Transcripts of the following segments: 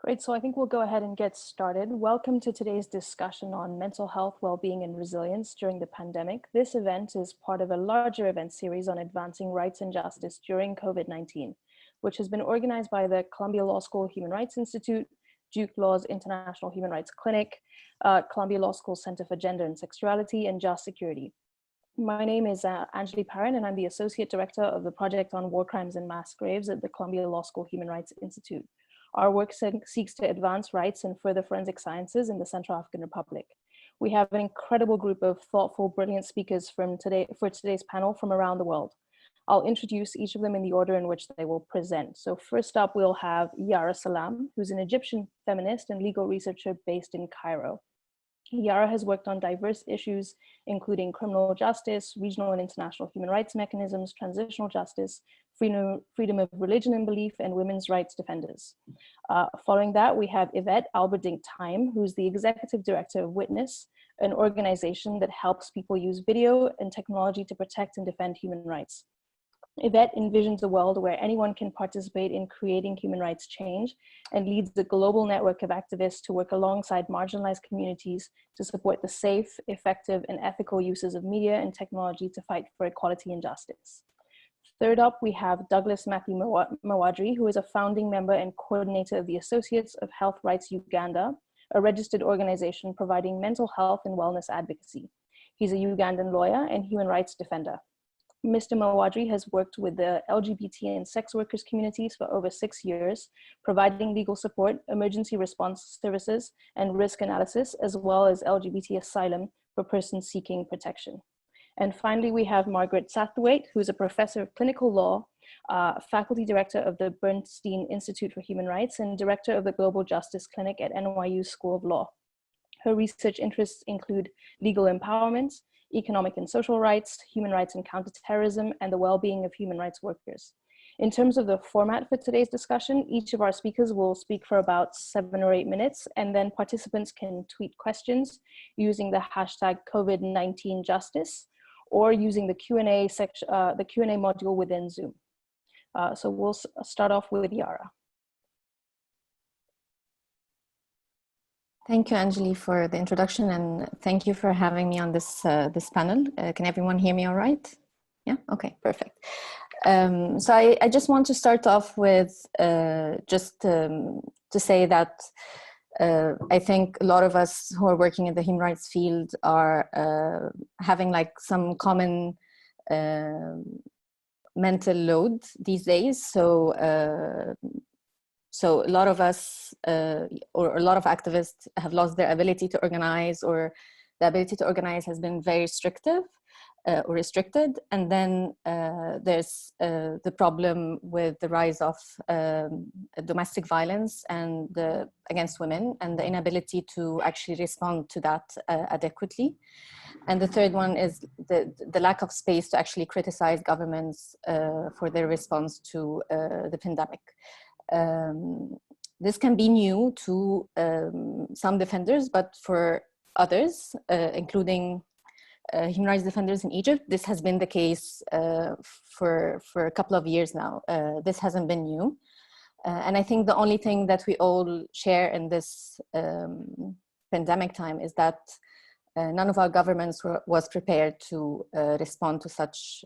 Great, so I think we'll go ahead and get started. Welcome to today's discussion on mental health, well-being, and resilience during the pandemic. This event is part of a larger event series on advancing rights and justice during COVID-19, which has been organized by the Columbia Law School Human Rights Institute, Duke Law's International Human Rights Clinic, Columbia Law School Center for Gender and Sexuality, and Just Security. My name is Anjli Parrin, and I'm the Associate Director of the Project on War Crimes and Mass Graves at the Columbia Law School Human Rights Institute. Our work seeks to advance rights and further forensic sciences in the Central African Republic. We have an incredible group of thoughtful, brilliant speakers for today's panel from around the world. I'll introduce each of them in the order in which they will present. So first up, we'll have Yara Sallam, who's an Egyptian feminist and legal researcher based in Cairo. Yara has worked on diverse issues, including criminal justice, regional and international human rights mechanisms, transitional justice, freedom of religion and belief, and women's rights defenders. Following that, we have Yvette Alberdingk Thijm, who's the executive director of Witness, an organization that helps people use video and technology to protect and defend human rights. Yvette envisions a world where anyone can participate in creating human rights change and leads a global network of activists to work alongside marginalized communities to support the safe, effective, and ethical uses of media and technology to fight for equality and justice. Third up, we have Douglas Matthew Mawadri, who is a founding member and coordinator of the Associates of Health Rights Uganda, a registered organization providing mental health and wellness advocacy. He's a Ugandan lawyer and human rights defender. Mr. Mawadri has worked with the LGBT and sex workers communities for over 6 years, providing legal support, emergency response services, and risk analysis, as well as LGBT asylum for persons seeking protection. And finally, we have Margaret Satterthwaite, who's a professor of clinical law, faculty director of the Bernstein Institute for Human Rights, and director of the Global Justice Clinic at NYU School of Law. Her research interests include legal empowerment, economic and social rights, human rights and counterterrorism, and the well-being of human rights workers. In terms of the format for today's discussion, each of our speakers will speak for about 7 or 8 minutes, and then participants can tweet questions using the hashtag COVID-19 Justice, or using the Q&A section, the Q&A module within Zoom. So we'll start off with Yara. Thank you, Anjali, for the introduction, and thank you for having me on this this panel. Can everyone hear me all right? Yeah, okay, perfect. So I just want to start off with just to say that I think a lot of us who are working in the human rights field are having like some common mental load these days. So a lot of us, or a lot of activists, have lost their ability to organize, or the ability to organize has been very restrictive or restricted. And then there's the problem with the rise of domestic violence and against women, and the inability to actually respond to that adequately. And the third one is the lack of space to actually criticize governments for their response to the pandemic. This can be new to some defenders, but for others, including human rights defenders in Egypt, this has been the case for a couple of years now. This hasn't been new. And I think the only thing that we all share in this pandemic time is that none of our governments was prepared to respond to such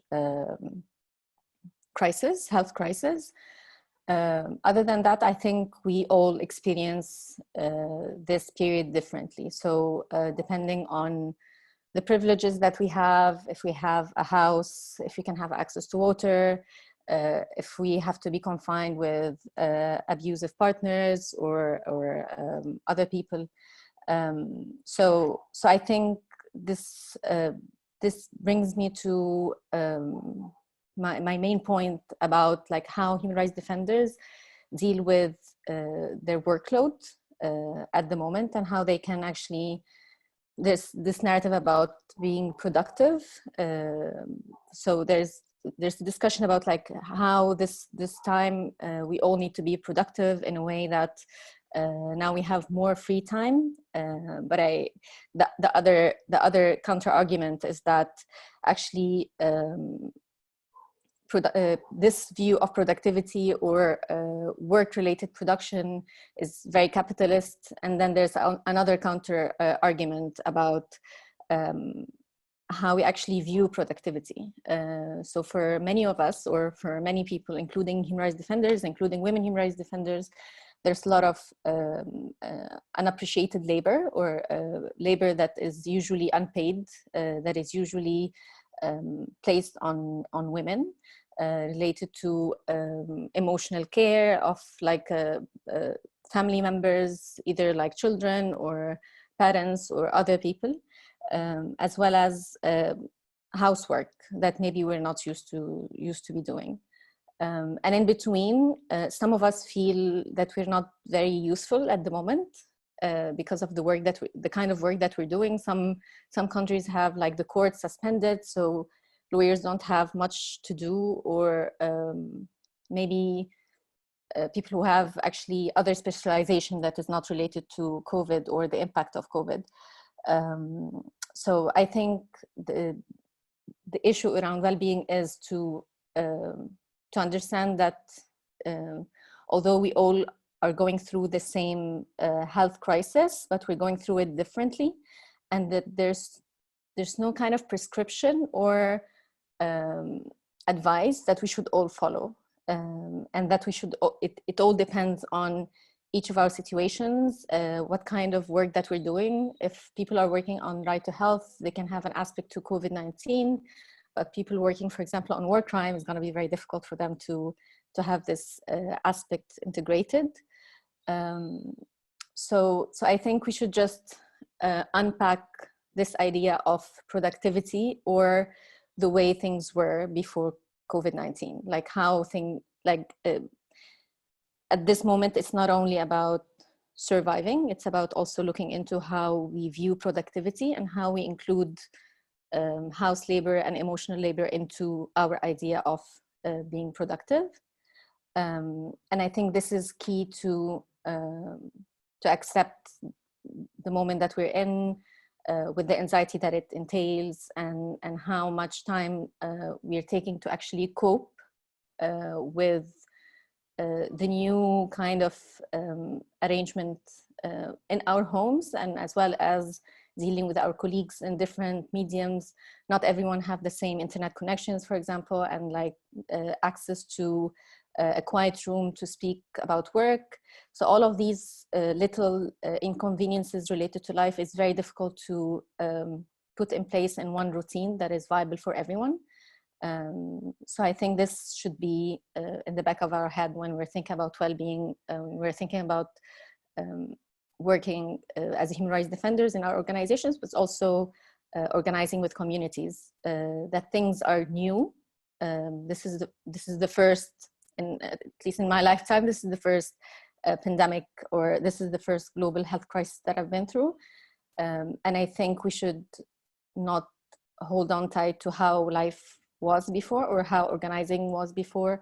crisis, health crisis. Other than that, I think we all experience this period differently. So depending on the privileges that we have, if we have a house, if we can have access to water, if we have to be confined with abusive partners or other people. So I think this brings me to my main point about like how human rights defenders deal with their workload at the moment, and how they can actually, this narrative about being productive. So there's a discussion about like how this time we all need to be productive in a way that now we have more free time. But the other counter argument is that actually this view of productivity or work-related production is very capitalist, and then there's another counter argument about how we actually view productivity. So for many of us, or for many people, including human rights defenders, including women human rights defenders, there's a lot of unappreciated labor, or labor that is usually unpaid, that is usually placed on women, related to emotional care of like family members, either like children or parents or other people, as well as housework that maybe we're not used to be doing. And in between, some of us feel that we're not very useful at the moment because of the work that the kind of work that we're doing. Some countries have like the court suspended, so lawyers don't have much to do, or maybe people who have actually other specialization that is not related to COVID or the impact of COVID. So I think the issue around well-being is to understand that although we all are going through the same health crisis, but we're going through it differently, and that there's no kind of prescription or advice that we should all follow, and that we should, it all depends on each of our situations, what kind of work that we're doing. If people are working on right to health, they can have an aspect to COVID-19, but people working, for example, on war crime, is going to be very difficult for them to have this aspect integrated. So I think we should just unpack this idea of productivity, or the way things were before COVID-19, like how at this moment, it's not only about surviving, it's about also looking into how we view productivity and how we include house labor and emotional labor into our idea of being productive. And I think this is key to accept the moment that we're in, with the anxiety that it entails, and how much time we're taking to actually cope with the new kind of arrangement in our homes, and as well as dealing with our colleagues in different mediums. Not everyone have the same internet connections, for example, and like access to a quiet room to speak about work. So all of these little inconveniences related to life is very difficult to put in place in one routine that is viable for everyone. So I think this should be in the back of our head when we're thinking about well-being. We're thinking about working as human rights defenders in our organizations, but also organizing with communities. That things are new. This is the first, at least in my lifetime, this is the first pandemic, or this is the first global health crisis that I've been through. And I think we should not hold on tight to how life was before, or how organizing was before,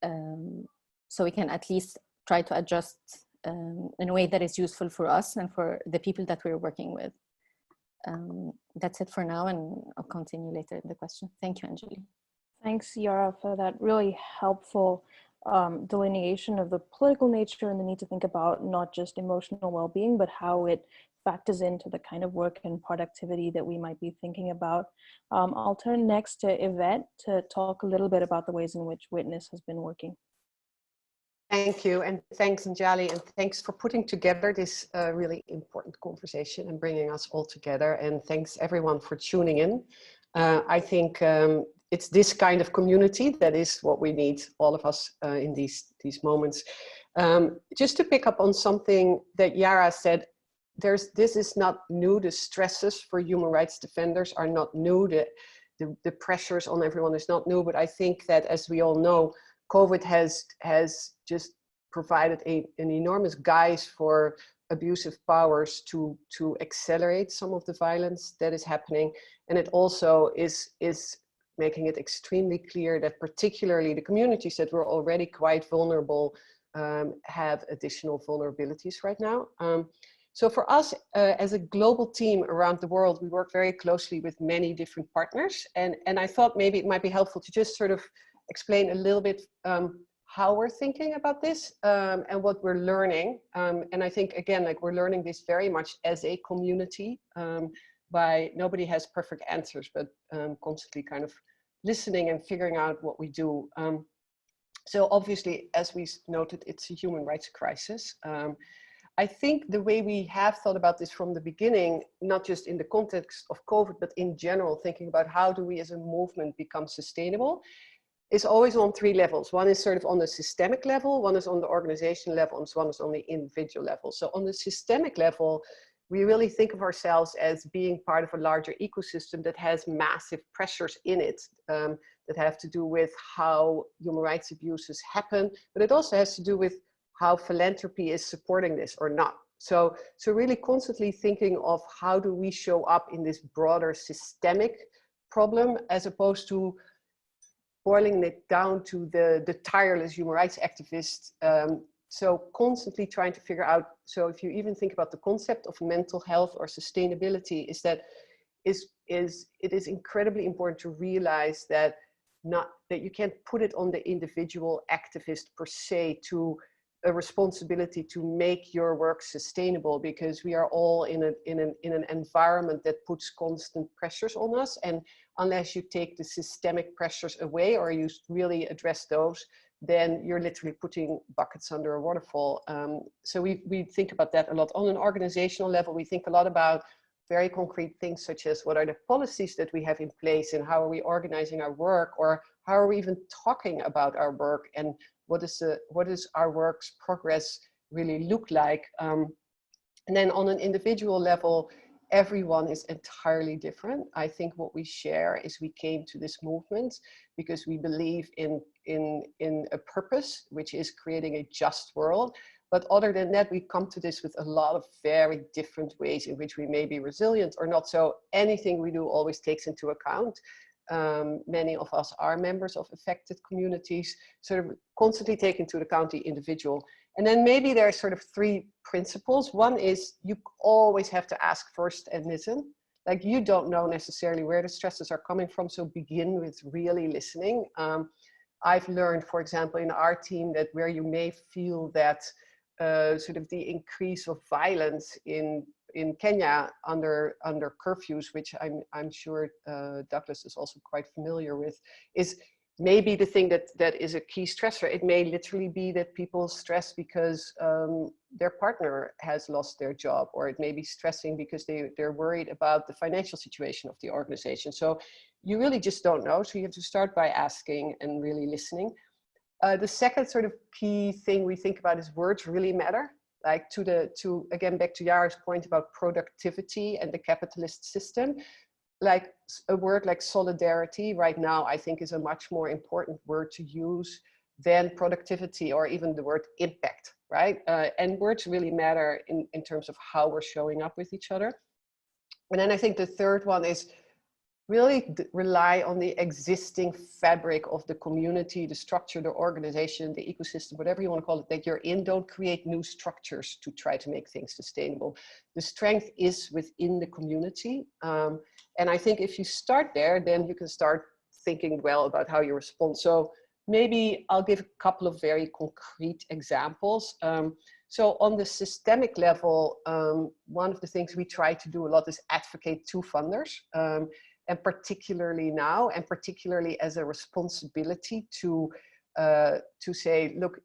so we can at least try to adjust in a way that is useful for us and for the people that we're working with. That's it for now, and I'll continue later in the question. Thank you, Anjli. Thanks, Yara, for that really helpful delineation of the political nature and the need to think about not just emotional well-being, but how it factors into the kind of work and productivity that we might be thinking about. I'll turn next to Yvette to talk a little bit about the ways in which Witness has been working. Thank you, and thanks, Anjali, and thanks for putting together this really important conversation and bringing us all together. And thanks everyone for tuning in. I think it's this kind of community that is what we need, all of us, in these moments. Just to pick up on something that Yara said, this is not new. The stresses for human rights defenders are not new. The pressures on everyone is not new. But I think that, as we all know, COVID has just provided an enormous guise for abusive powers to accelerate some of the violence that is happening. And it also is making it extremely clear that particularly the communities that were already quite vulnerable have additional vulnerabilities right now. So for us, as a global team around the world, we work very closely with many different partners. And I thought maybe it might be helpful to just sort of explain a little bit how we're thinking about this and what we're learning. And I think, again, like we're learning this very much as a community by nobody has perfect answers, but constantly kind of listening and figuring out what we do. So obviously, as we noted, it's a human rights crisis. I think the way we have thought about this from the beginning, not just in the context of COVID, but in general, thinking about how do we as a movement become sustainable, is always on three levels. One is sort of on the systemic level, one is on the organization level, and one is on the individual level. So on the systemic level, we really think of ourselves as being part of a larger ecosystem that has massive pressures in it that have to do with how human rights abuses happen, but it also has to do with how philanthropy is supporting this or not. So really constantly thinking of how do we show up in this broader systemic problem, as opposed to boiling it down to the tireless human rights activist. So constantly trying to figure out, so if you even think about the concept of mental health or sustainability, is that it is incredibly important to realize that you can't put it on the individual activist per se to a responsibility to make your work sustainable, because we are all in an environment that puts constant pressures on us, and unless you take the systemic pressures away or you really address those, then you're literally putting buckets under a waterfall. So we think about that a lot. On an organizational level, we think a lot about very concrete things such as what are the policies that we have in place and how are we organizing our work, or how are we even talking about our work, and what is our work's progress really look like. And then on an individual level, everyone is entirely different. I think what we share is we came to this movement because we believe in a purpose, which is creating a just world. But other than that, we come to this with a lot of very different ways in which we may be resilient or not. So anything we do always takes into account. Many of us are members of affected communities, sort of constantly take into account the individual. And then maybe there are sort of three principles. One is you always have to ask first and listen. Like, you don't know necessarily where the stresses are coming from, so begin with really listening. I've learned, for example, in our team, that where you may feel that sort of the increase of violence in Kenya under curfews, which I'm sure Douglas is also quite familiar with, is maybe the thing that is a key stressor. It may literally be that people stress because their partner has lost their job, or it may be stressing because they're worried about the financial situation of the organization. So you really just don't know. So you have to start by asking and really listening. The second sort of key thing we think about is words really matter. Like again, back to Yara's point about productivity and the capitalist system, like a word like solidarity right now, I think, is a much more important word to use than productivity or even the word impact, right? And words really matter in terms of how we're showing up with each other. And then I think the third one is really rely on the existing fabric of the community, the structure, the organization, the ecosystem, whatever you want to call it, that you're in. Don't create new structures to try to make things sustainable. The strength is within the community. And I think if you start there, then you can start thinking well about how you respond. So maybe I'll give a couple of very concrete examples. So on the systemic level, one of the things we try to do a lot is advocate to funders. And particularly now, and particularly as a responsibility to say, look,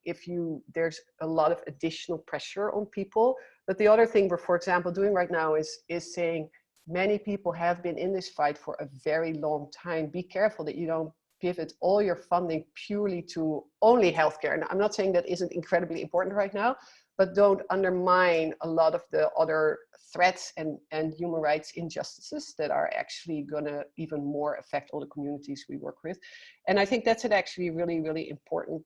there's a lot of additional pressure on people. But the other thing we're, for example, doing right now is saying many people have been in this fight for a very long time. Be careful that you don't pivot all your funding purely to only healthcare. And I'm not saying that isn't incredibly important right now, but don't undermine a lot of the other threats and human rights injustices that are actually gonna even more affect all the communities we work with. And I think that's an actually really, really important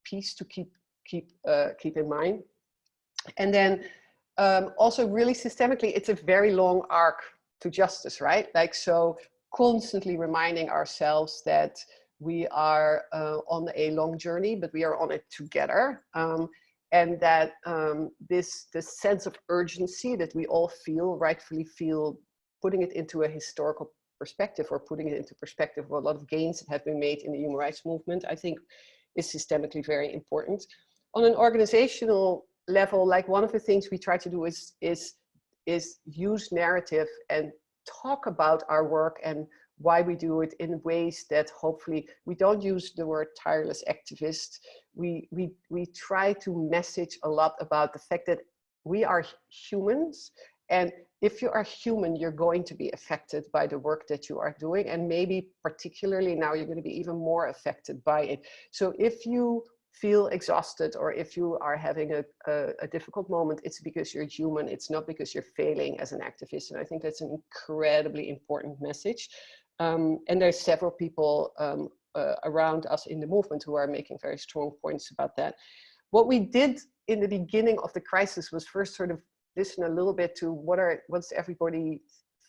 piece to keep in mind. And then also really systemically, it's a very long arc to justice, right? Like, so constantly reminding ourselves that we are on a long journey, but we are on it together. And that this sense of urgency that we all feel, rightfully feel, putting it into a historical perspective, or putting it into perspective of a lot of gains that have been made in the human rights movement, I think is systemically very important. On an organizational level, like one of the things we try to do is use narrative and talk about our work and why we do it in ways that hopefully we don't use the word tireless activist. We try to message a lot about the fact that we are humans, and if you are human, you're going to be affected by the work that you are doing, and maybe particularly now you're going to be even more affected by it. So if you feel exhausted, or if you are having a difficult moment, it's because you're human. It's not because you're failing as an activist. And I think that's an incredibly important message. And there's several people around us in the movement who are making very strong points about that. What we did in the beginning of the crisis was first sort of listen a little bit to what's everybody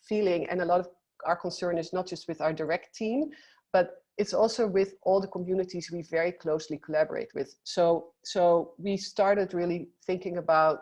feeling. And a lot of our concern is not just with our direct team, but it's also with all the communities we very closely collaborate with. So we started really thinking about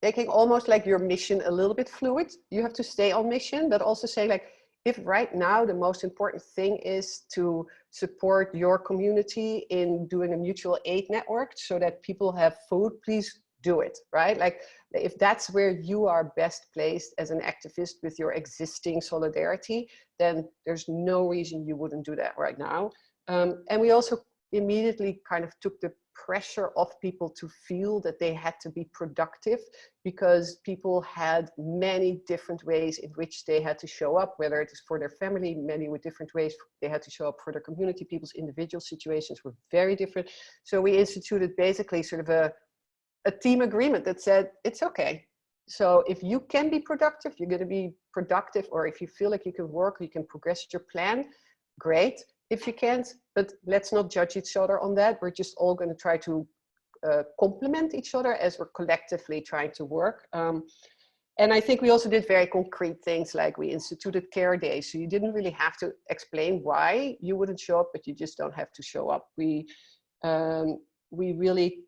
making almost like your mission a little bit fluid. You have to stay on mission, but also say like, if right now the most important thing is to support your community in doing a mutual aid network so that people have food, please do it, right? Like if that's where you are best placed as an activist with your existing solidarity, then there's no reason you wouldn't do that right now. And we also immediately kind of took the pressure off people to feel that they had to be productive, because people had many different ways in which they had to show up, whether it is for their family, many with different ways they had to show up for their community. People's individual situations were very different. So we instituted basically sort of a team agreement that said, it's okay. So if you can be productive, you're going to be productive, or if you feel like you can work, you can progress your plan, great. If you can't, but let's not judge each other on that. We're just all going to try to complement each other as we're collectively trying to work. And I think we also did very concrete things, like we instituted care days. So you didn't really have to explain why you wouldn't show up, but you just don't have to show up. We really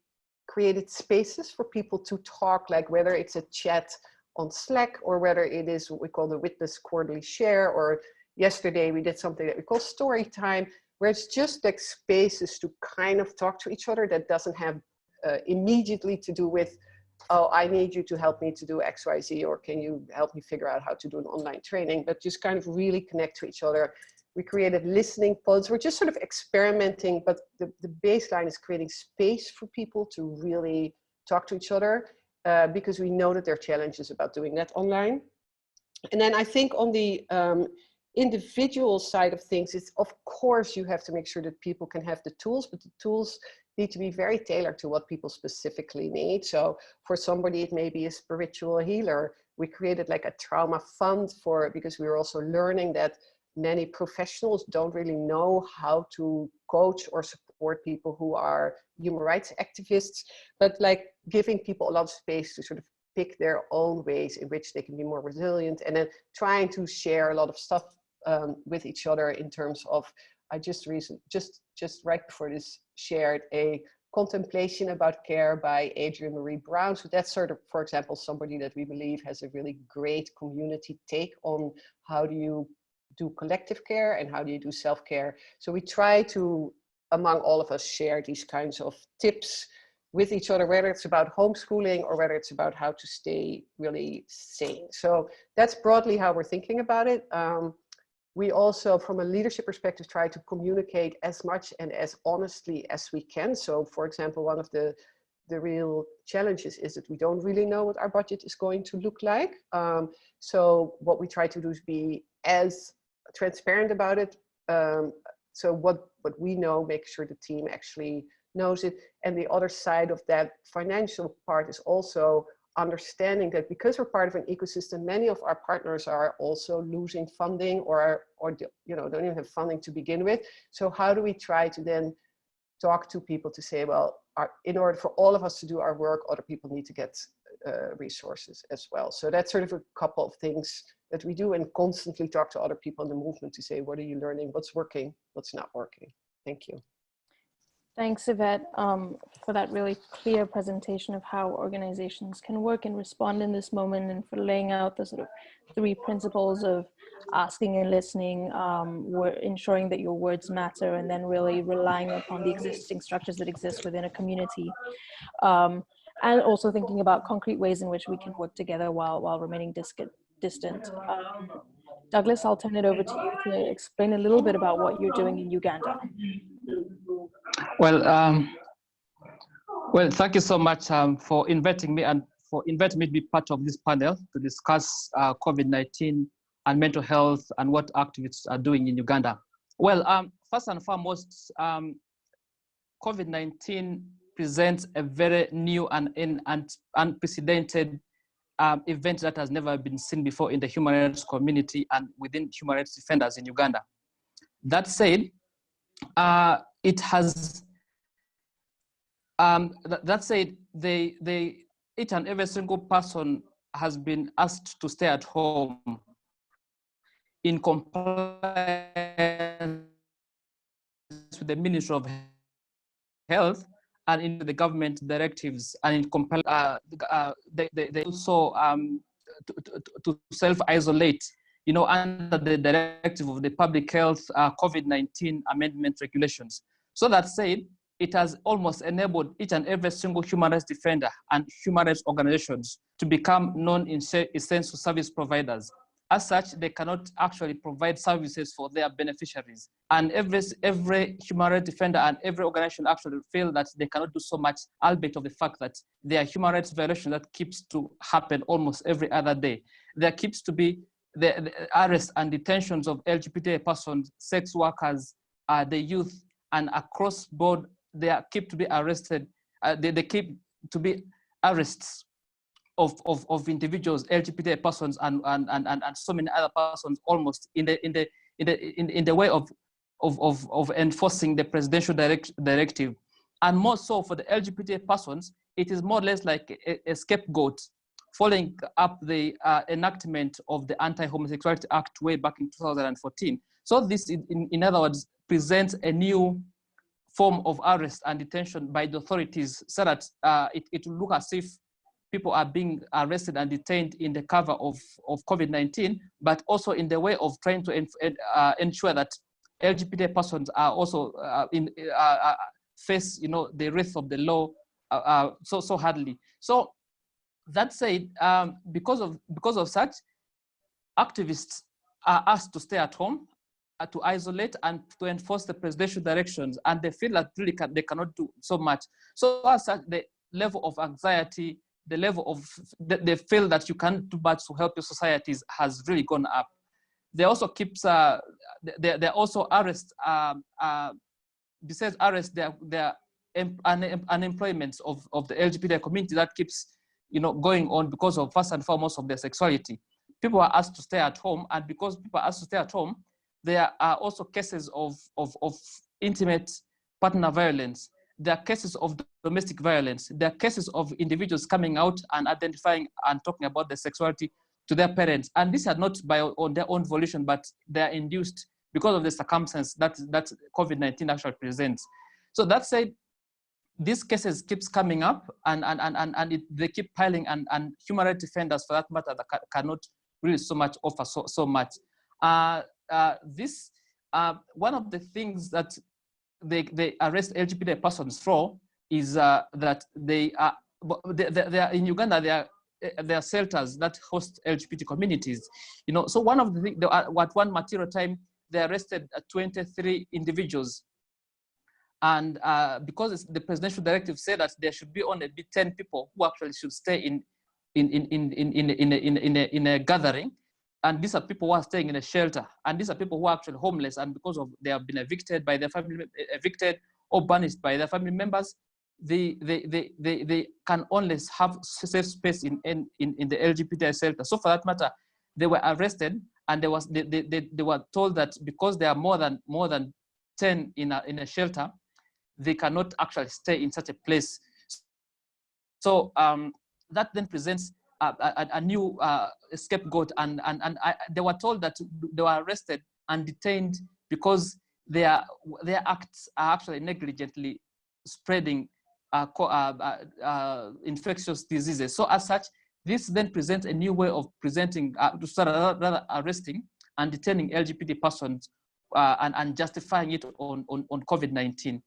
created spaces for people to talk, like whether it's a chat on Slack, or whether it is what we call the Witness Quarterly Share, or yesterday we did something that we call story time, where it's just like spaces to kind of talk to each other that doesn't have immediately to do with, oh, I need you to help me to do X, Y, Z, or can you help me figure out how to do an online training, but just kind of really connect to each other. We created listening pods. We're just sort of experimenting, but the baseline is creating space for people to really talk to each other, because we know that there are challenges about doing that online. And then I think on the individual side of things, it's of course you have to make sure that people can have the tools, but the tools need to be very tailored to what people specifically need. So for somebody, it may be a spiritual healer. We created like a trauma fund because we were also learning that many professionals don't really know how to coach or support people who are human rights activists, but like giving people a lot of space to sort of pick their own ways in which they can be more resilient, and then trying to share a lot of stuff with each other in terms of, I just right before this shared a contemplation about care by Adrienne Marie Brown. So that's sort of, for example, somebody that we believe has a really great community take on how do you do collective care and how do you do self-care. So we try to, among all of us, share these kinds of tips with each other, whether it's about homeschooling or whether it's about how to stay really sane. So that's broadly how we're thinking about it. We also, from a leadership perspective, try to communicate as much and as honestly as we can. So for example, one of the real challenges is that we don't really know what our budget is going to look like. So what we try to do is be as transparent about it. So what we know, make sure the team actually knows it. And the other side of that financial part is also understanding that because we're part of an ecosystem, many of our partners are also losing funding or don't even have funding to begin with. So how do we try to then talk to people to say, well, in order for all of us to do our work, other people need to get resources as well. So that's sort of a couple of things that we do, and constantly talk to other people in the movement to say, what are you learning? What's working? What's not working? Thank you. Thanks, Yvette, for that really clear presentation of how organizations can work and respond in this moment, and for laying out the sort of 3 principles of asking and listening, ensuring that your words matter, and then really relying upon the existing structures that exist within a community. And also thinking about concrete ways in which we can work together while remaining distant. Douglas, I'll turn it over to you to explain a little bit about what you're doing in Uganda. Well, thank you so much for inviting me and for inviting me to be part of this panel to discuss COVID-19 and mental health and what activists are doing in Uganda. Well, first and foremost, COVID-19 presents a very new and unprecedented event that has never been seen before in the human rights community and within human rights defenders in Uganda. That said, it has, that said, each and every single person has been asked to stay at home in compliance with the Ministry of Health and into the government directives, and in they also to self-isolate, you know, under the directive of the Public Health COVID-19 Amendment Regulations. So that said, it has almost enabled each and every single human rights defender and human rights organizations to become non-essential service providers. As such, they cannot actually provide services for their beneficiaries. And every human rights defender and every organization actually feel that they cannot do so much, albeit of the fact that there are human rights violations that keeps to happen almost every other day. There keeps to be the arrests and detentions of LGBT persons, sex workers, the youth, and across board, they keep to be arrested. They keep to be arrests of individuals, LGBT persons, and so many other persons, almost in the way of enforcing the presidential directive, and more so for the LGBT persons, it is more or less like a scapegoat, following up the enactment of the Anti-Homosexuality Act way back in 2014. So this, in other words, presents a new form of arrest and detention by the authorities, so that it will look as if people are being arrested and detained in the cover of COVID-19, but also in the way of trying to ensure that LGBT persons are also face, you know, the wrath of the law so hardly. So that said, because of such, activists are asked to stay at home, to isolate and to enforce the presidential directions, and they feel that really they cannot do so much. So as such, the level of anxiety, the level of, they feel that you can't do much to help your societies has really gone up. They also keeps, they also arrest, besides arrest, their unemployment of the LGBT community that keeps, you know, going on because of, first and foremost, of their sexuality. People are asked to stay at home, and because people are asked to stay at home, there are also cases of intimate partner violence. There are cases of domestic violence. There are cases of individuals coming out and identifying and talking about their sexuality to their parents. And these are not on their own volition, but they are induced because of the circumstance that COVID-19 actually presents. So that said, these cases keeps coming up, and they keep piling, and human rights defenders, for that matter, that cannot really so much offer so much. One of the things that they arrest LGBT persons for is that they are in Uganda. There are shelters that host LGBT communities. You know, so one of the things, at one material time, they arrested 23 individuals, and because the presidential directive said that there should be only 10 people who actually should stay in a gathering. And these are people who are staying in a shelter, and these are people who are actually homeless, and because of they have been evicted by their family, evicted or banished by their family members, they can only have safe space in the LGBT shelter. So for that matter, they were arrested, and they were told that because there are more than 10 in a shelter, they cannot actually stay in such a place. So that then presents a new scapegoat, and they were told that they were arrested and detained because their acts are actually negligently spreading infectious diseases. So as such, this then presents a new way of presenting, rather arresting and detaining LGBT persons and justifying it on COVID-19.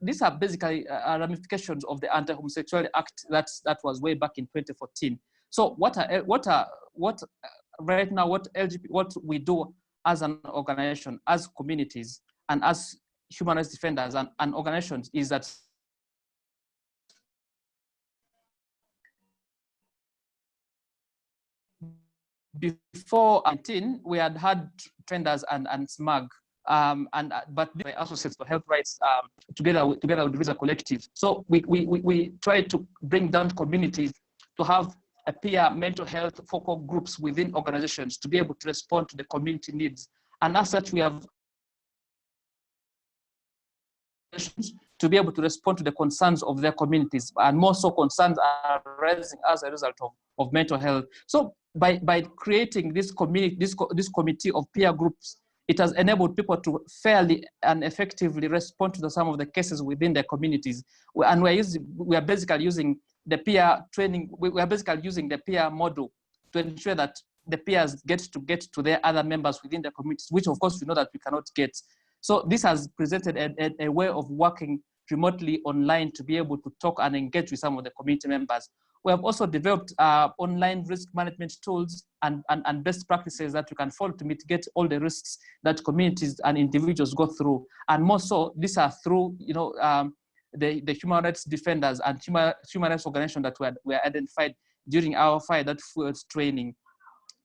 These are basically ramifications of the Anti-Homosexuality Act that was way back in 2014. So what we do as an organization, as communities, and as human rights defenders and organizations is that before 19, we had defenders and SMAG, but they were associates for Health Rights together with Visa Collective. So we try to bring down communities to have a peer mental health focal groups within organizations to be able to respond to the community needs. And as such, we have to be able to respond to the concerns of their communities, and more so concerns are rising as a result of mental health. So by creating this committee of peer groups, it has enabled people to fairly and effectively respond to some of the cases within their communities. And we are basically using the peer training, we are basically using the peer model to ensure that the peers get to their other members within their communities, which of course we know that we cannot get. So this has presented a way of working remotely online to be able to talk and engage with some of the community members. We have also developed online risk management tools and best practices that you can follow to mitigate all the risks that communities and individuals go through. And more so, these are through the human rights defenders and human rights organizations that were identified during our Fire That Fuels training.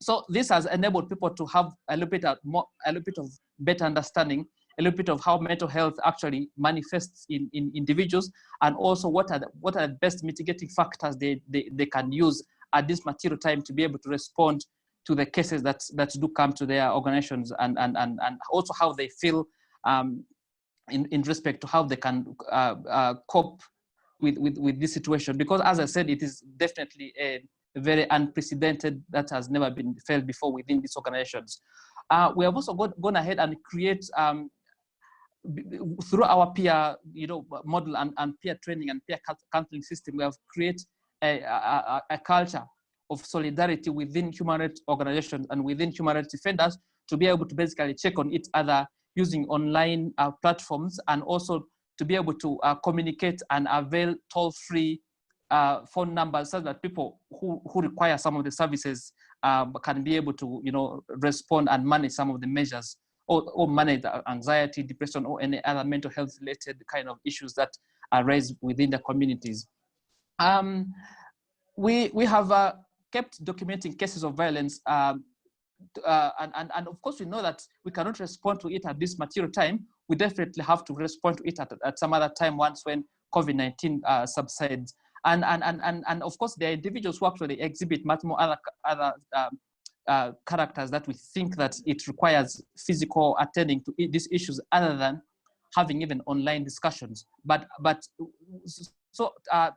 So this has enabled people to have a little bit of better understanding, a little bit of how mental health actually manifests in individuals, and also what are the best mitigating factors they can use at this material time to be able to respond to the cases that do come to their organizations, and also how they feel in respect to how they can cope with this situation. Because as I said, it is definitely a very unprecedented that has never been felt before within these organizations. We have also gone ahead and create through our peer model and peer training and peer counseling system, we have created a culture of solidarity within human rights organizations and within human rights defenders to be able to basically check on each other using online platforms, and also to be able to communicate and avail toll-free phone numbers so that people who require some of the services can be able to respond and manage some of the measures, or manage anxiety, depression, or any other mental health related kind of issues that are raised within the communities. We have kept documenting cases of violence, and of course we know that we cannot respond to it at this material time. We definitely have to respond to it at some other time once when COVID-19 subsides. And of course there are individuals who actually exhibit much more other characters that we think that it requires physical attending to these issues other than having even online discussions. But so at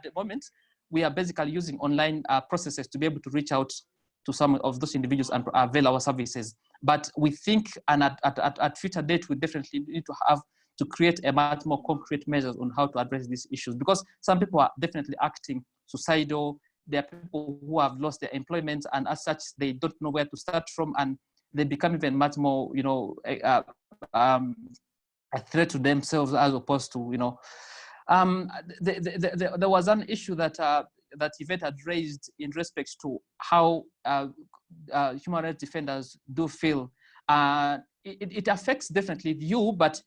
the moment, we are basically using online processes to be able to reach out to some of those individuals and avail our services. But we think, and at future date, we definitely need to create a much more concrete measures on how to address these issues, because some people are definitely acting suicidal. There are people who have lost their employment, and as such, they don't know where to start from, and they become even much more, a threat to themselves as opposed to, there was an issue that Yvette had raised in respect to how human rights defenders do feel. It affects definitely you, but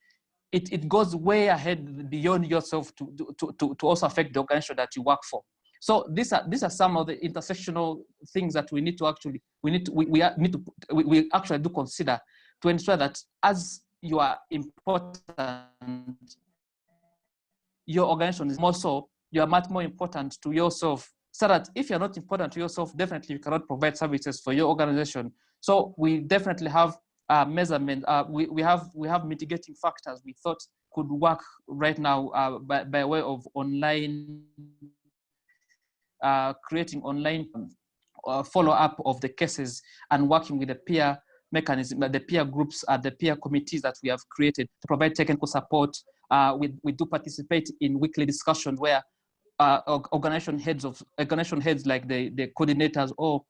it goes way ahead beyond yourself to also affect the organization that you work for. So these are some of the intersectional things that we actually do consider to ensure that as you are important, your organization is more so, you are much more important to yourself, so that if you're not important to yourself, definitely you cannot provide services for your organization. So we definitely have measurement. We have mitigating factors we thought could work right now by way of online, creating online follow-up of the cases and working with the peer mechanism, the peer groups, the peer committees that we have created to provide technical support we do participate in weekly discussions where organization heads like the coordinators or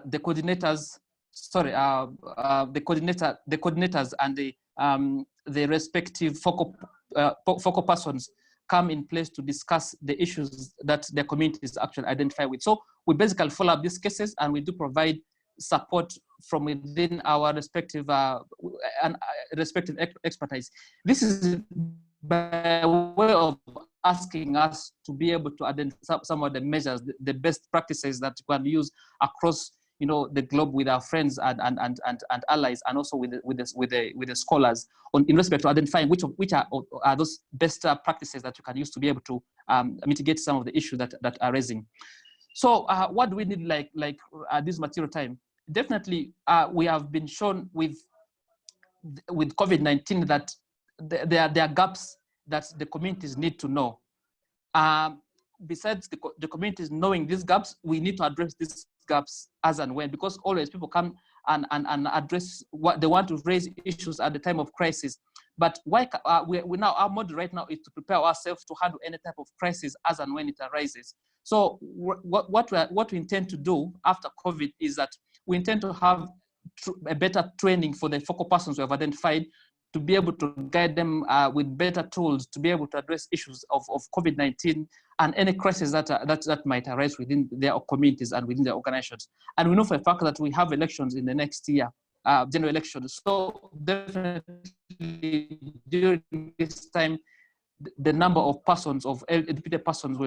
the coordinators and the respective focal persons come in place to discuss the issues that their communities actually identify with. So we basically follow up these cases, and we do provide support from within our respective expertise. This is by way of asking us to be able to identify some of the measures, the best practices that we can use across, you know, the globe with our friends and allies, and also with the scholars in respect to identifying which are those best practices that you can use to be able to mitigate some of the issues that are raising. So what do we need like at this material time? Definitely, we have been shown with COVID-19 that there are gaps that the communities need to know. Besides the communities knowing these gaps, we need to address these gaps as and when, because always people come and address what they want to raise issues at the time of crisis. But why we now, our model right now is to prepare ourselves to handle any type of crisis as and when it arises. So what we intend to do after COVID is that we intend to have a better training for the focal persons we have identified, to be able to guide them with better tools to be able to address issues of COVID-19 and any crisis that might arise within their communities and within their organizations. And we know for a fact that we have elections in the next year, general elections. So definitely during this time, the number of persons, of LGBT persons,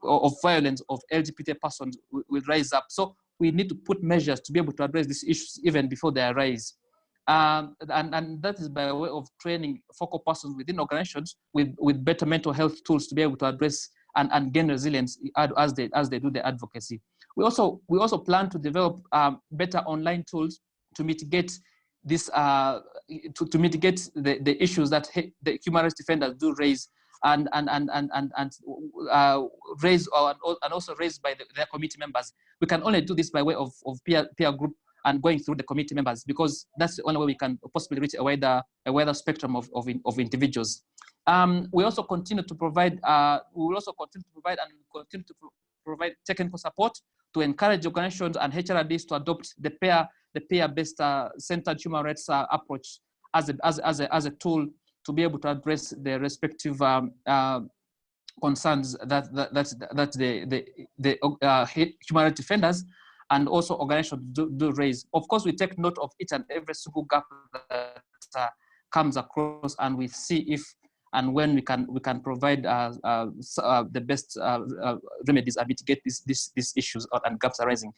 of violence of LGBT persons will rise up. So we need to put measures to be able to address these issues even before they arise. And that is by way of training focal persons within organizations with better mental health tools to be able to address and gain resilience as they do the advocacy. We also plan to develop better online tools to mitigate this to mitigate the issues that the human rights defenders do raise and raised and also raised by their committee members. We can only do this by way of peer group and going through the committee members, because that's the only way we can possibly reach a wider spectrum of individuals. We also continue to provide. We will also continue to provide and continue to provide technical support to encourage organizations and HRDs to adopt the peer-based centered human rights approach as a tool to be able to address the respective concerns that the human rights defenders and also organizations do raise. Of course, we take note of each and every single gap that comes across, and we see if and when we can provide the best remedies and mitigate these issues and gaps arising.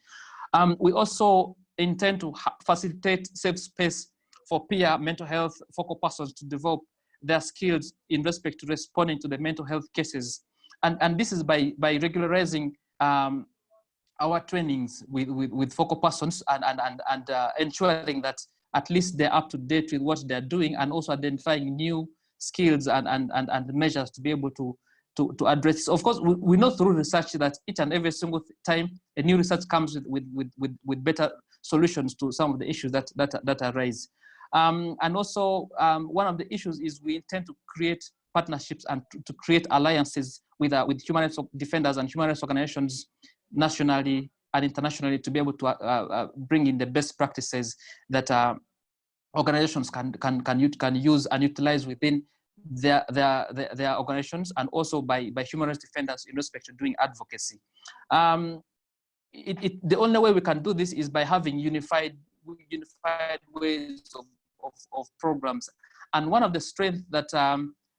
We also intend to facilitate safe space for peer mental health focal persons to develop their skills in respect to responding to the mental health cases. And this is by regularizing our trainings with focal persons and ensuring that at least they're up to date with what they're doing, and also identifying new skills and measures to be able to address. Of course, we know through research that each and every single time a new research comes with better solutions to some of the issues that arise. And also, one of the issues is we intend to create partnerships and to create alliances with human rights defenders and human rights organizations nationally and internationally to be able to bring in the best practices that organizations can use and utilize within their organizations, and also by human rights defenders in respect to doing advocacy. The only way we can do this is by having unified ways of programs. And one of the strengths that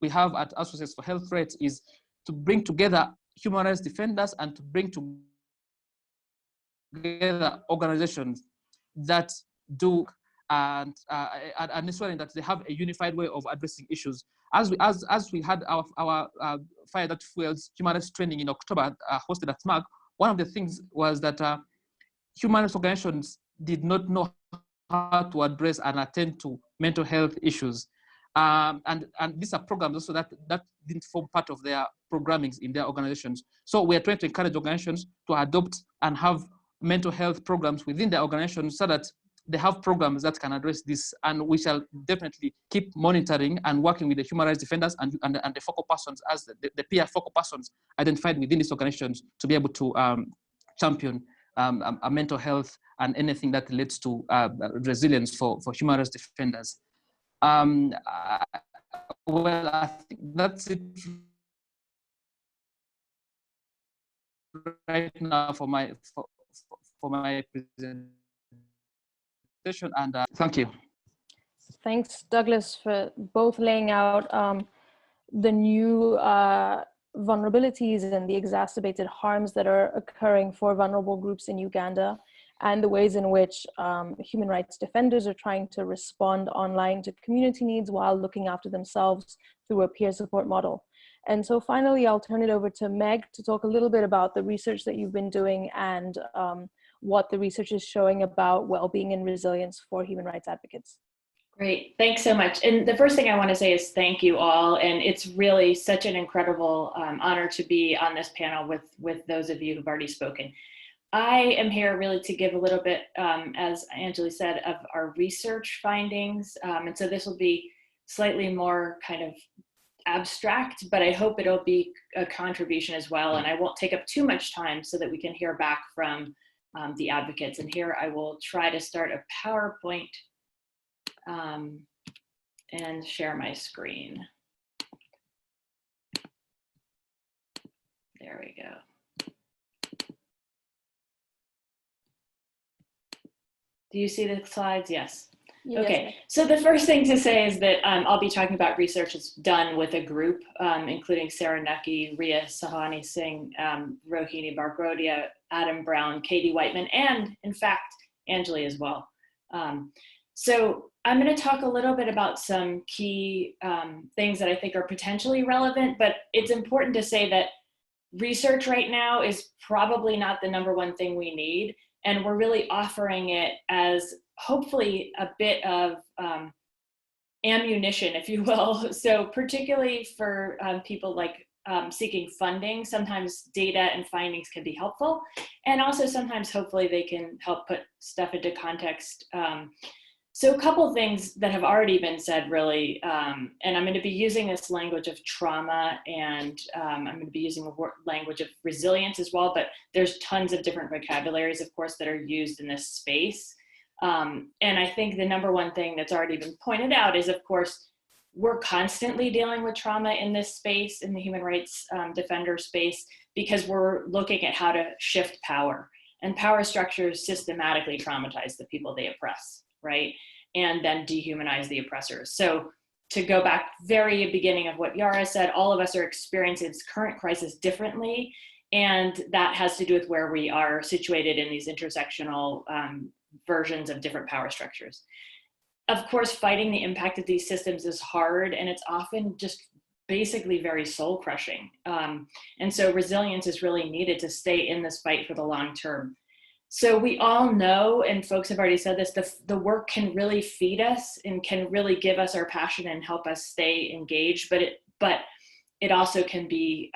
we have at Associates for Health Rights is to bring together human rights defenders and to bring together organizations that do and ensuring that they have a unified way of addressing issues. As we had our Fire That Fuels human rights training in October, hosted at SMAG, one of the things was that human rights organizations did not know how to address and attend to mental health issues. And these are programs also that didn't form part of their programmings in their organizations. So we are trying to encourage organizations to adopt and have mental health programs within their organizations so that they have programs that can address this, and we shall definitely keep monitoring and working with the human rights defenders and the focal persons as the peer focal persons identified within these organizations to be able to champion a mental health and anything that leads to resilience for human rights defenders. Well, I think that's it right now for my presentation, and thank you. Thanks, Douglas, for both laying out the new vulnerabilities and the exacerbated harms that are occurring for vulnerable groups in Uganda, and the ways in which human rights defenders are trying to respond online to community needs while looking after themselves through a peer support model. And so finally, I'll turn it over to Meg to talk a little bit about the research that you've been doing and what the research is showing about well-being and resilience for human rights advocates. Great, thanks so much. And the first thing I want to say is thank you all. And it's really such an incredible honor to be on this panel with those of you who've already spoken. I am here really to give a little bit, as Anjli said, of our research findings. And so this will be slightly more kind of abstract, but I hope it'll be a contribution as well. And I won't take up too much time so that we can hear back from the advocates. And here I will try to start a PowerPoint and share my screen. There we go. Do you see the slides? Yes. Yes. Okay, so the first thing to say is that I'll be talking about research that's done with a group, including Sarah Nucky, Ria Sahani Singh, Rohini Bargrodia, Adam Brown, Katie Whiteman, and in fact, Anjli as well. So I'm going to talk a little bit about some key things that I think are potentially relevant, but it's important to say that research right now is probably not the #1 thing we need. And we're really offering it as hopefully a bit of ammunition, if you will. So particularly for people like seeking funding, sometimes data and findings can be helpful. And also sometimes hopefully they can help put stuff into context. So a couple of things that have already been said really, and I'm going to be using this language of trauma, and I'm going to be using the language of resilience as well, but there's tons of different vocabularies, of course, that are used in this space. And I think the #1 thing that's already been pointed out is, of course, we're constantly dealing with trauma in this space, in the human rights defender space, because we're looking at how to shift power. And power structures systematically traumatize the people they oppress, right? And then dehumanize the oppressors. So to go back very beginning of what Yara said, all of us are experiencing this current crisis differently. And that has to do with where we are situated in these intersectional versions of different power structures. Of course, fighting the impact of these systems is hard, and it's often just basically very soul crushing. And so resilience is really needed to stay in this fight for the long term. So we all know, and folks have already said this, the work can really feed us and can really give us our passion and help us stay engaged, but it also can be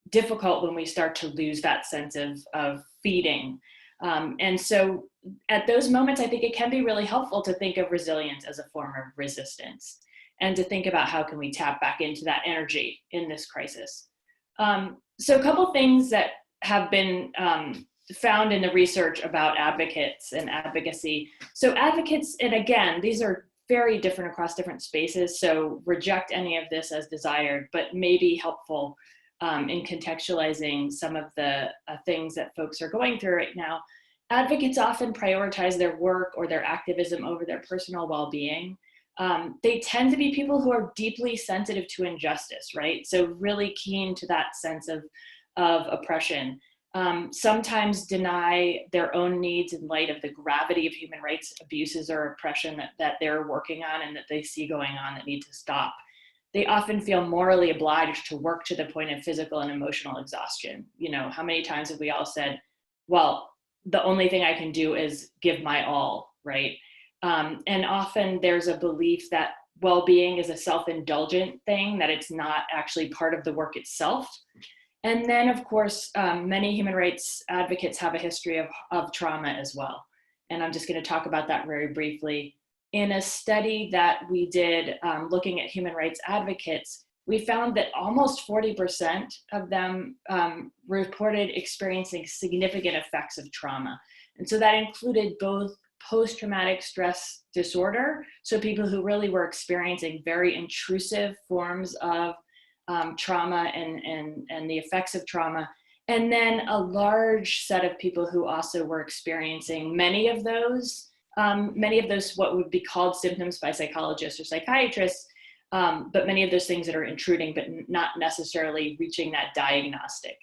difficult when we start to lose that sense of feeding. And so at those moments, I think it can be really helpful to think of resilience as a form of resistance and to think about how can we tap back into that energy in this crisis. So a couple things that have been found in the research about advocates and advocacy. So advocates, and again, these are very different across different spaces, so reject any of this as desired, but may be helpful in contextualizing some of the things that folks are going through right now. Advocates often prioritize their work or their activism over their personal well-being. They tend to be people who are deeply sensitive to injustice, right? So really keen to that sense of oppression. Sometimes deny their own needs in light of the gravity of human rights abuses or oppression that they're working on and that they see going on that need to stop. They often feel morally obliged to work to the point of physical and emotional exhaustion. You know, how many times have we all said, well, the only thing I can do is give my all, right? And often there's a belief that well-being is a self-indulgent thing, that it's not actually part of the work itself. And then, of course, many human rights advocates have a history of trauma as well. and I'm just going to talk about that very briefly. In a study that we did looking at human rights advocates, we found that almost 40% of them reported experiencing significant effects of trauma. And so that included both post-traumatic stress disorder, so people who really were experiencing very intrusive forms of trauma and the effects of trauma, and then a large set of people who also were experiencing many of those what would be called symptoms by psychologists or psychiatrists, but many of those things that are intruding but not necessarily reaching that diagnostic.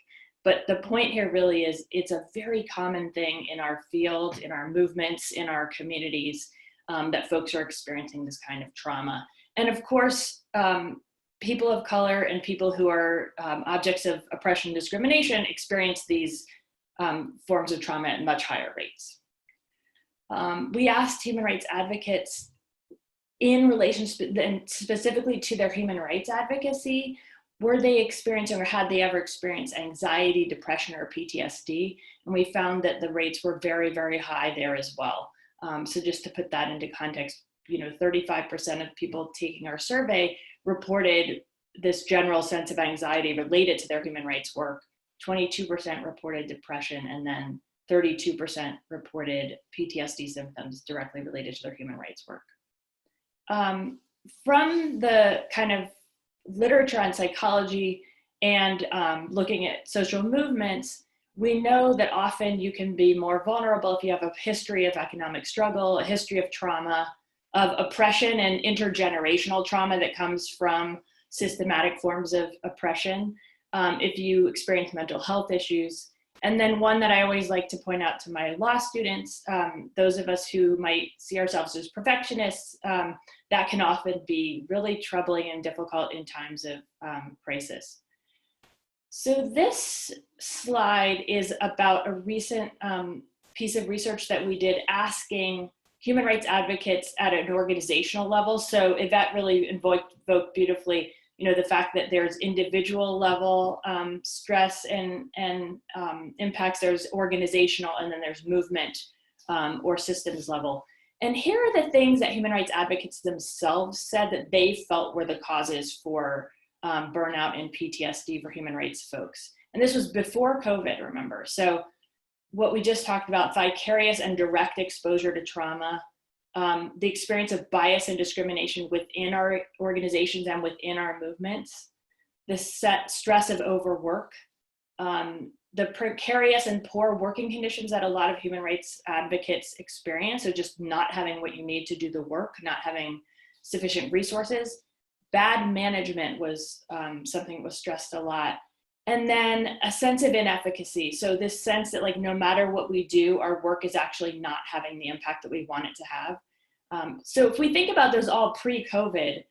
But the point here really is it's a very common thing in our field, in our movements, in our communities, that folks are experiencing this kind of trauma. And of course, people of color and people who are objects of oppression and discrimination experience these forms of trauma at much higher rates. We asked human rights advocates in relation specifically to their human rights advocacy, were they experiencing or had they ever experienced anxiety, depression, or PTSD? And we found that the rates were very, very high there as well. So just to put that into context, 35% of people taking our survey reported this general sense of anxiety related to their human rights work. 22% reported depression, and then 32% reported PTSD symptoms directly related to their human rights work. From the kind of literature on psychology and looking at social movements, we know that often you can be more vulnerable if you have a history of economic struggle, a history of trauma, of oppression and intergenerational trauma that comes from systematic forms of oppression, if you experience mental health issues. And then one that I always like to point out to my law students, those of us who might see ourselves as perfectionists, that can often be really troubling and difficult in times of crisis. So this slide is about a recent piece of research that we did asking human rights advocates at an organizational level. So Yvette really invoked beautifully, the fact that there's individual level stress and impacts, there's organizational, and then there's movement or systems level. And here are the things that human rights advocates themselves said that they felt were the causes for burnout and PTSD for human rights folks. And this was before COVID, remember. So what we just talked about, vicarious and direct exposure to trauma, the experience of bias and discrimination within our organizations and within our movements, the stress of overwork, the precarious and poor working conditions that a lot of human rights advocates experience, so just not having what you need to do the work, not having sufficient resources. Bad management was something that was stressed a lot. And then a sense of inefficacy. So this sense that no matter what we do, our work is actually not having the impact that we want it to have. So if we think about those all pre-COVID,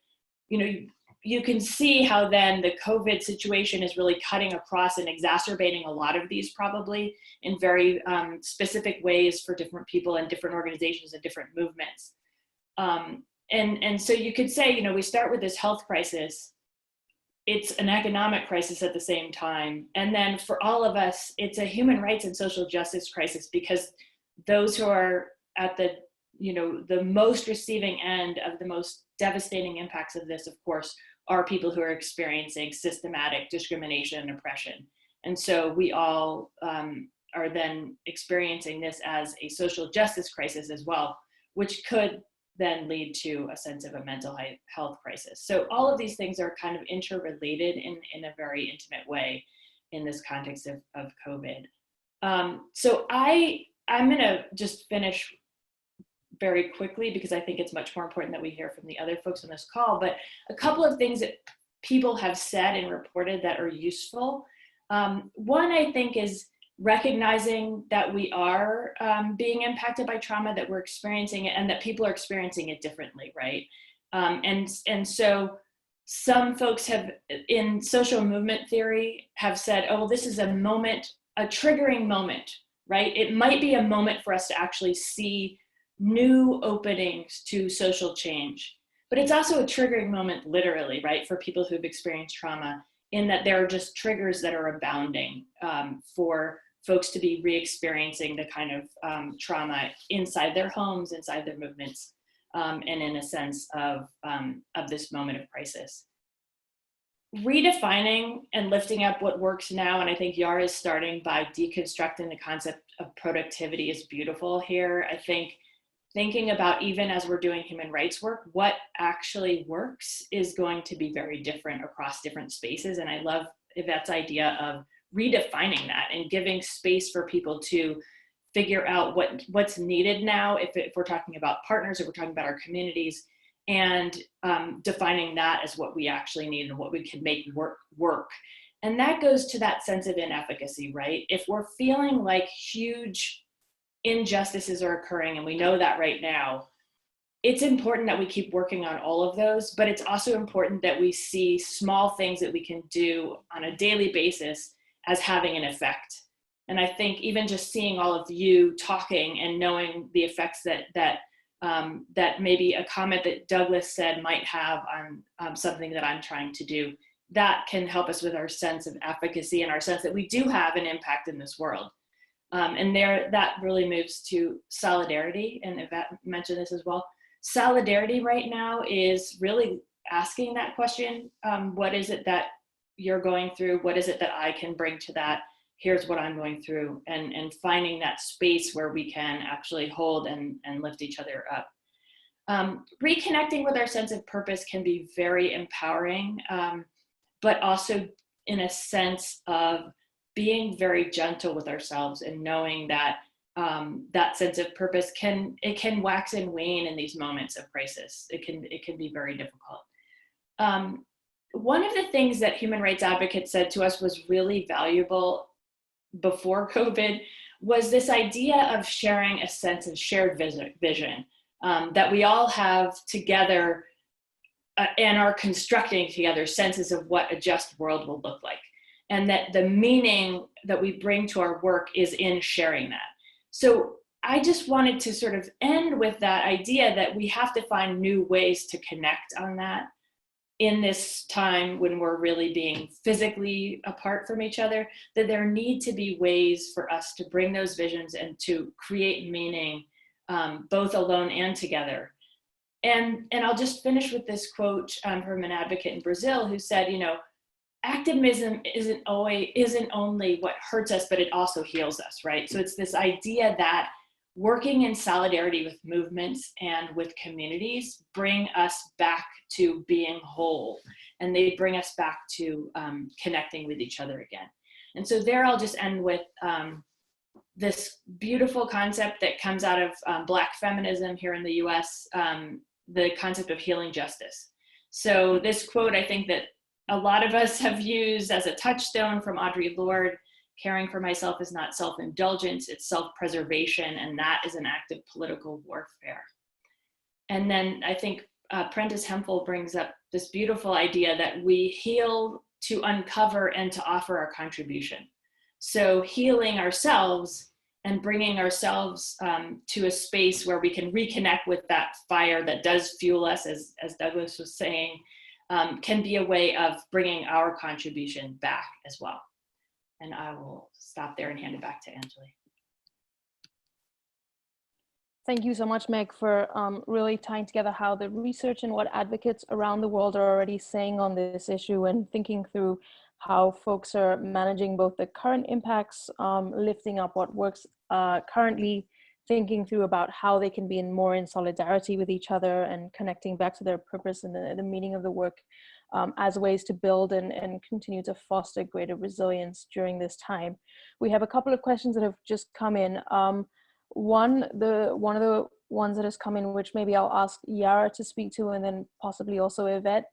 you can see how then the COVID situation is really cutting across and exacerbating a lot of these probably in very specific ways for different people and different organizations and different movements. And so you could say, we start with this health crisis. It's an economic crisis at the same time. And then for all of us, it's a human rights and social justice crisis, because those who are at the most receiving end of the most devastating impacts of this, of course, are people who are experiencing systematic discrimination and oppression. And so we all are then experiencing this as a social justice crisis as well, which could then lead to a sense of a mental health crisis. So all of these things are kind of interrelated in a very intimate way in this context of COVID. So I'm gonna just finish very quickly, because I think it's much more important that we hear from the other folks on this call, but a couple of things that people have said and reported that are useful. One, I think, is recognizing that we are being impacted by trauma, that we're experiencing it, and that people are experiencing it differently, right? And so some folks have, in social movement theory, have said, oh, well, this is a moment, a triggering moment, right? It might be a moment for us to actually see new openings to social change. But it's also a triggering moment, literally, right, for people who've experienced trauma, in that there are just triggers that are abounding for folks to be re-experiencing the kind of trauma inside their homes, inside their movements, and in a sense of this moment of crisis. Redefining and lifting up what works now, and I think Yara is starting by deconstructing the concept of productivity is beautiful here. I think thinking about, even as we're doing human rights work, what actually works is going to be very different across different spaces. And I love Yvette's idea of redefining that and giving space for people to figure out what's needed now, if we're talking about partners, if we're talking about our communities, and defining that as what we actually need and what we can make work. And that goes to that sense of inefficacy, right? If we're feeling like huge injustices are occurring, and we know that right now, it's important that we keep working on all of those, but it's also important that we see small things that we can do on a daily basis as having an effect. And I think even just seeing all of you talking and knowing the effects that maybe a comment that Douglas said might have on something that I'm trying to do, that can help us with our sense of efficacy and our sense that we do have an impact in this world. And that really moves to solidarity, and Yvette mentioned this as well. Solidarity right now is really asking that question, what is it that you're going through? What is it that I can bring to that? Here's what I'm going through, and finding that space where we can actually hold and lift each other up. Reconnecting with our sense of purpose can be very empowering, but also in a sense of being very gentle with ourselves and knowing that that sense of purpose can wax and wane in these moments of crisis. It can be very difficult. One of the things that Human Rights Advocate said to us was really valuable before COVID was this idea of sharing a sense of shared vision that we all have together and are constructing together senses of what a just world will look like. And that the meaning that we bring to our work is in sharing that. So I just wanted to sort of end with that idea that we have to find new ways to connect on that in this time when we're really being physically apart from each other, that there need to be ways for us to bring those visions and to create meaning, both alone and together. And I'll just finish with this quote from an advocate in Brazil who said, activism isn't only what hurts us, but it also heals us, right? So it's this idea that working in solidarity with movements and with communities bring us back to being whole, and they bring us back to connecting with each other again. And so there I'll just end with this beautiful concept that comes out of Black feminism here in the US, the concept of healing justice. So this quote, I think that a lot of us have used as a touchstone from Audre Lorde: caring for myself is not self-indulgence, it's self-preservation, and that is an act of political warfare. And then I think Prentice Hemphill brings up this beautiful idea that we heal to uncover and to offer our contribution. So healing ourselves and bringing ourselves to a space where we can reconnect with that fire that does fuel us, as Douglas was saying, can be a way of bringing our contribution back as well. And I will stop there and hand it back to Anjli. Thank you so much, Meg, for really tying together how the research and what advocates around the world are already saying on this issue, and thinking through how folks are managing both the current impacts, lifting up what works currently, thinking through about how they can be more in solidarity with each other and connecting back to their purpose and the meaning of the work as ways to build and continue to foster greater resilience during this time. We have a couple of questions that have just come in. One of the ones that has come in, which maybe I'll ask Yara to speak to, and then possibly also Yvette.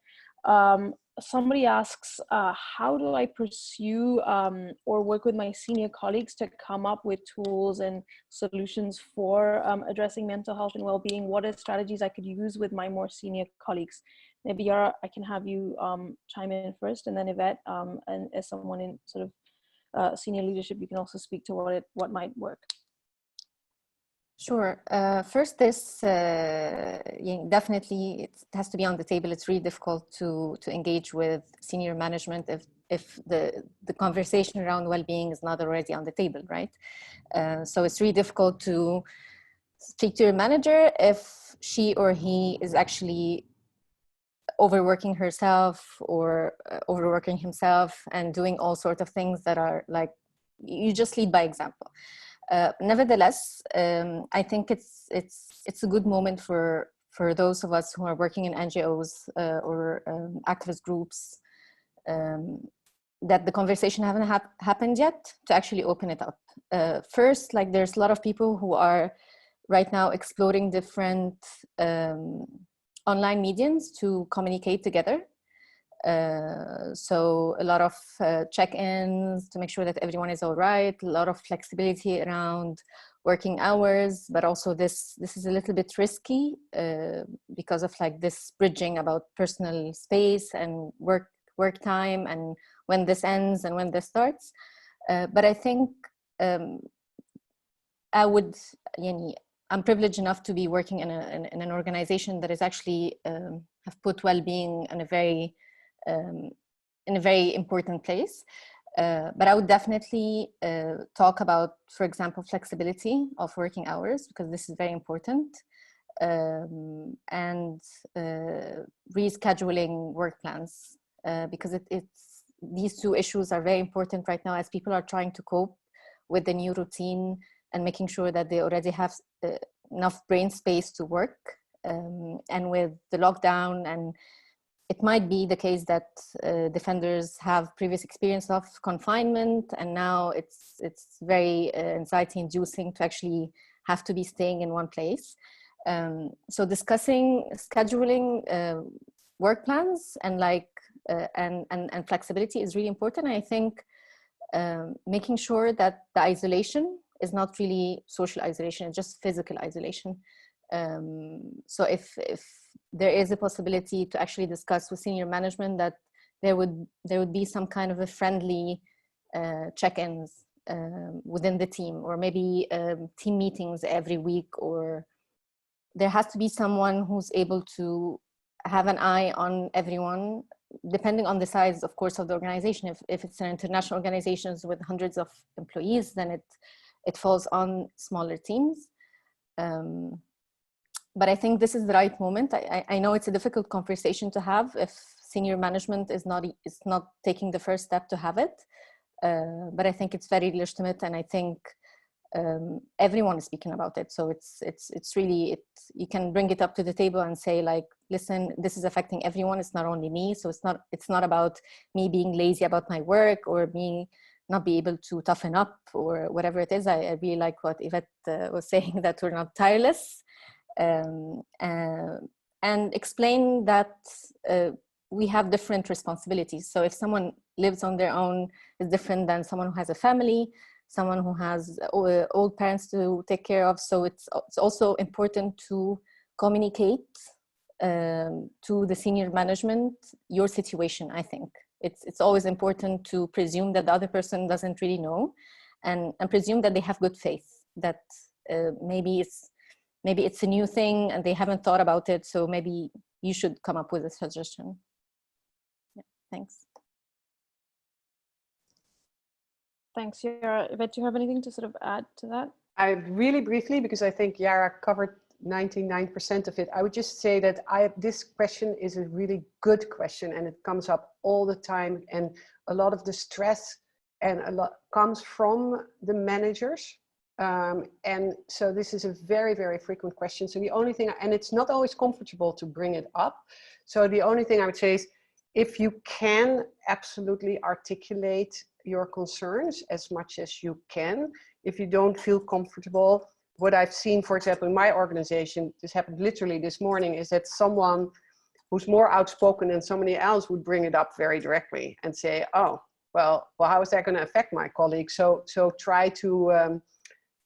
Somebody asks, how do I pursue or work with my senior colleagues to come up with tools and solutions for addressing mental health and well-being? What are strategies I could use with my more senior colleagues? Maybe Yara, I can have you chime in first, and then Yvette, and as someone in sort of senior leadership, you can also speak to what might work. Sure. First, definitely it has to be on the table. It's really difficult to engage with senior management if the conversation around well-being is not already on the table, right? So it's really difficult to speak to your manager if she or he is actually overworking herself or overworking himself and doing all sorts of things that are like, you just lead by example. Nevertheless, I think it's a good moment for those of us who are working in NGOs or activist groups that the conversation haven't happened yet, to actually open it up. First, like there's a lot of people who are right now exploring different online mediums to communicate together. So a lot of check-ins to make sure that everyone is all right, a lot of flexibility around working hours, but also this is a little bit risky because of like this bridging about personal space and work time and when this ends and when this starts. But I think I'm privileged enough to be working in an organization that is actually have put well-being in a very important place. But I would definitely talk about, for example, flexibility of working hours, because this is very important, and rescheduling work plans, because it's these two issues are very important right now as people are trying to cope with the new routine and making sure that they already have enough brain space to work. And with the lockdown, and it might be the case that defenders have previous experience of confinement, and now it's very anxiety inducing to actually have to be staying in one place. So discussing scheduling work plans and and flexibility is really important. I think making sure that the isolation is not really social isolation, it's just physical isolation. So if there is a possibility to actually discuss with senior management that there would be some kind of a friendly check-ins within the team, or maybe team meetings every week, or there has to be someone who's able to have an eye on everyone, depending on the size, of course, of the organization. If it's an international organization with hundreds of employees, then it falls on smaller teams. But I think this is the right moment. I know it's a difficult conversation to have if senior management is not taking the first step to have it. But I think it's very legitimate, and I think everyone is speaking about it. So it's really, you can bring it up to the table and say, like, listen, this is affecting everyone. It's not only me. So it's not about me being lazy about my work or me not be able to toughen up or whatever it is. I really like what Yvette was saying, that we're not tireless. And explain that we have different responsibilities. So if someone lives on their own, is different than someone who has a family, someone who has old parents to take care of. So it's also important to communicate to the senior management your situation. I think it's always important to presume that the other person doesn't really know, and presume that they have good faith, that maybe it's a new thing and they haven't thought about it. So maybe you should come up with a suggestion. Yeah, thanks. Thanks, Yara. Yvette, do you have anything to sort of add to that? I really briefly, because I think Yara covered 99% of it. I would just say that this question is a really good question, and it comes up all the time. And a lot of the stress and a lot comes from the managers. And so this is a very, very frequent question. So the only thing, and it's not always comfortable to bring it up. So the only thing I would say is, if you can absolutely articulate your concerns as much as you can, if you don't feel comfortable, what I've seen, for example, in my organization, this happened literally this morning, is that someone who's more outspoken than somebody else would bring it up very directly and say, oh, well, how is that going to affect my colleagues? So try to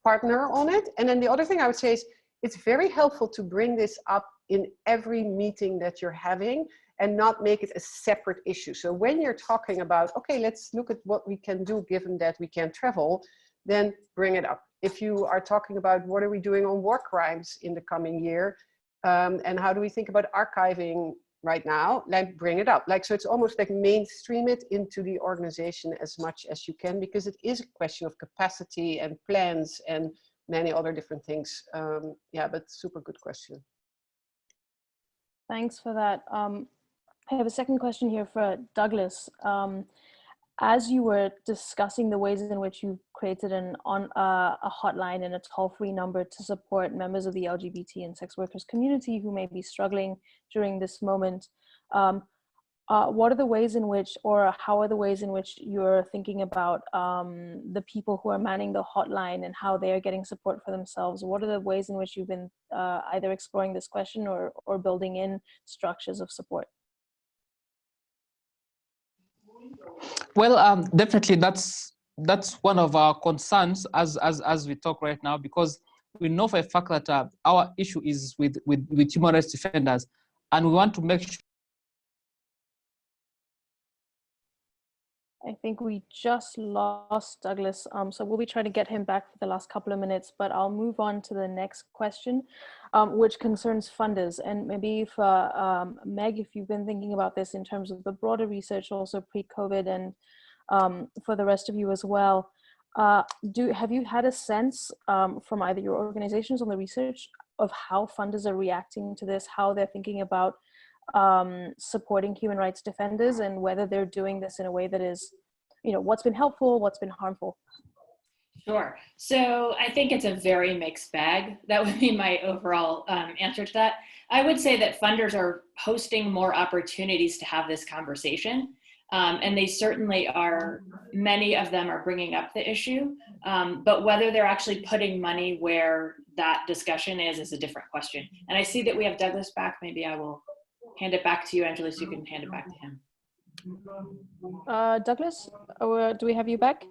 partner on it. And then the other thing I would say is, it's very helpful to bring this up in every meeting that you're having and not make it a separate issue. So when you're talking about, okay, let's look at what we can do given that we can't travel, then bring it up. if you are talking about what are we doing on war crimes in the coming year, and how do we think about archiving right now, like bring it up. Like, so it's almost like mainstream it into the organization as much as you can, because it is a question of capacity and plans and many other different things. Yeah, but super good question. Thanks for that. I have a second question here for Douglas. As you were discussing the ways in which you created a hotline and a toll-free number to support members of the LGBT and sex workers community who may be struggling during this moment, what are the ways in which, or how are the ways in which you're thinking about the people who are manning the hotline and how they are getting support for themselves? What are the ways in which you've been either exploring this question or building in structures of support? Well, definitely that's one of our concerns as we talk right now, because we know for a fact that our issue is with human rights defenders, and we want to make sure. I think we just lost Douglas, so we'll be trying to get him back for the last couple of minutes, but I'll move on to the next question, which concerns funders. And maybe for Meg, if you've been thinking about this in terms of the broader research, also pre-COVID, and for the rest of you as well, have you had a sense from either your organizations on the research of how funders are reacting to this, how they're thinking about supporting human rights defenders, and whether they're doing this in a way that is, what's been helpful, what's been harmful? Sure. So I think it's a very mixed bag. That would be my overall answer to that. I would say that funders are hosting more opportunities to have this conversation. And they certainly are, many of them are bringing up the issue, but whether they're actually putting money where that discussion is a different question. And I see that we have Douglas back. Maybe I will hand it back to you, Anjli, so you can hand it back to him. Douglas, do we have you back?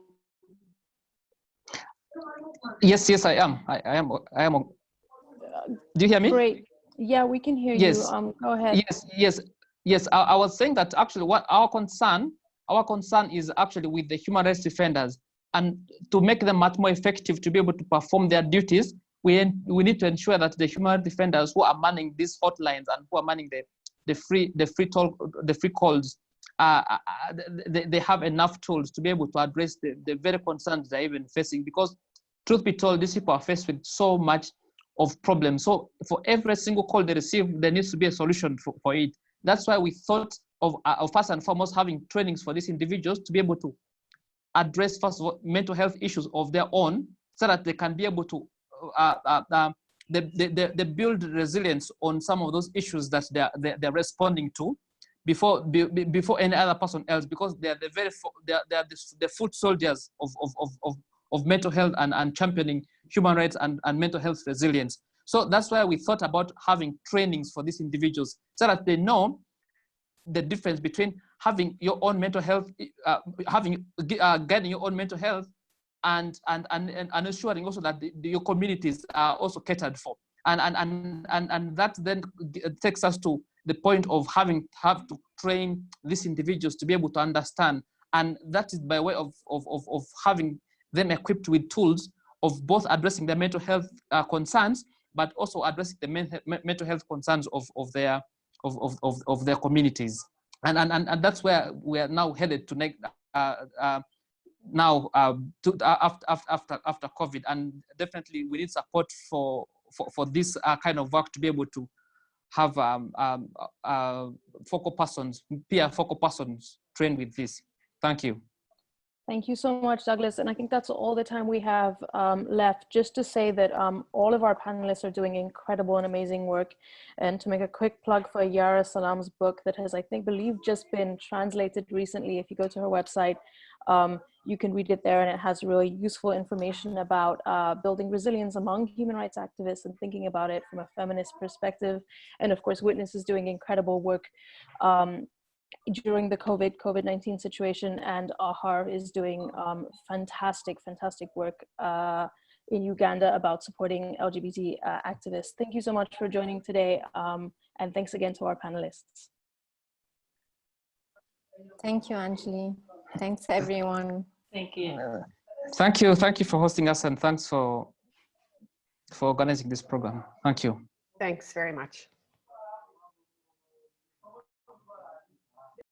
Yes, I am. I am. Do you hear me? Great. Yeah, we can hear you. Go ahead. Yes. I was saying that actually what our concern is actually with the human rights defenders, and to make them much more effective to be able to perform their duties, we need to ensure that the human rights defenders who are manning these hotlines and who are manning the free calls, they have enough tools to be able to address the very concerns they're even facing, because truth be told, these people are faced with so much of problems. So for every single call they receive, there needs to be a solution for it. That's why we thought of first and foremost having trainings for these individuals to be able to address first of all mental health issues of their own, so that they can be able to they build resilience on some of those issues that they're responding to before any other person else, because they are the foot soldiers of mental health and championing human rights and mental health resilience. So that's why we thought about having trainings for these individuals, so that they know the difference between having your own mental health, guiding your own mental health, and ensuring also that your communities are also catered for. And that then takes us to the point of have to train these individuals to be able to understand. And that is by way of having them equipped with tools of both addressing their mental health concerns, but also addressing the mental health concerns of their communities. And that's where we are now headed to next after COVID. And definitely we need support for this kind of work to be able to have peer focal persons trained with this. Thank you. Thank you so much, Douglas. And I think that's all the time we have left. Just to say that all of our panelists are doing incredible and amazing work. And to make a quick plug for Yara Sallam's book that has, I believe, just been translated recently. If you go to her website, you can read it there, and it has really useful information about building resilience among human rights activists and thinking about it from a feminist perspective. And of course, Witness is doing incredible work during the COVID-19 situation, and AHAR is doing fantastic work in Uganda about supporting LGBT activists. Thank you so much for joining today, and thanks again to our panelists. Thank you, Anjli. Thanks, everyone. Thank you. Thank you for hosting us, and thanks for organizing this program. Thank you. Thanks very much.